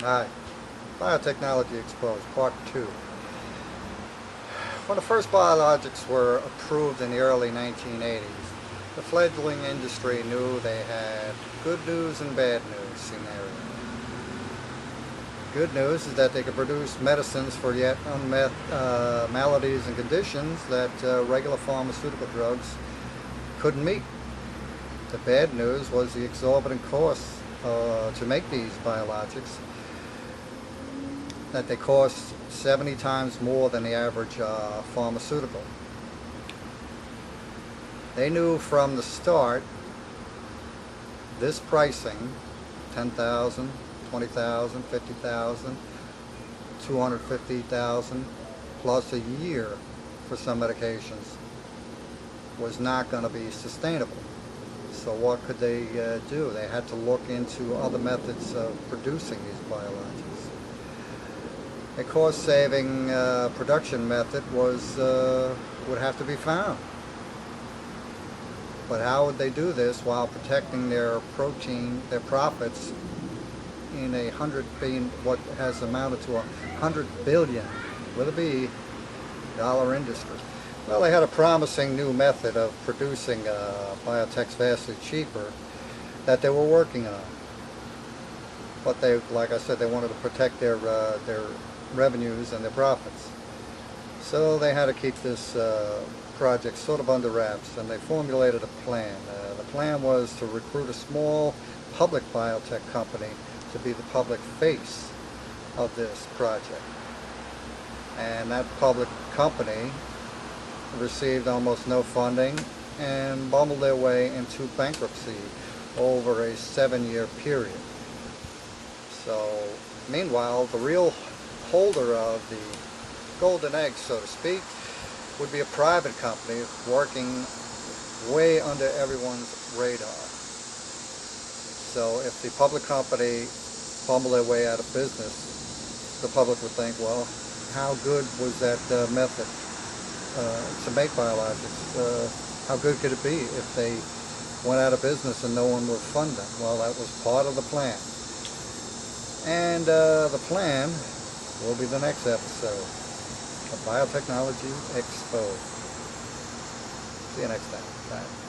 Hi, Biotechnology Exposed, Part 2. When the first biologics were approved in the early 1980s, the fledgling industry knew they had good news and bad news scenario. Good news is that they could produce medicines for yet unmet maladies and conditions that regular pharmaceutical drugs couldn't meet. The bad news was the exorbitant costs to make these biologics, that they cost 70 times more than the average pharmaceutical. They knew from the start this pricing, 10,000, 20,000, 50,000, 250,000 plus a year for some medications, was not going to be sustainable. So what could they do? They had to look into other methods of producing these biologics. A cost-saving production method would have to be found. But how would they do this while protecting their profits in what has amounted to $100 billion, with a B, dollar industry? Well, they had a promising new method of producing biotechs vastly cheaper that they were working on. But they, like I said, they wanted to protect their revenues and their profits. So they had to keep this project sort of under wraps, and they formulated a plan. The plan was to recruit a small public biotech company to be the public face of this project. And that public company received almost no funding and bumbled their way into bankruptcy over a 7-year period. So, meanwhile, the real holder of the golden egg, so to speak, would be a private company working way under everyone's radar. So if the public company bumbled their way out of business, the public would think, well, how good was that method to make biologics? How good could it be if they went out of business and no one would fund them? Well, that was part of the plan. And the plan will be the next episode of Biotechnology Exposed. See you next time. Bye.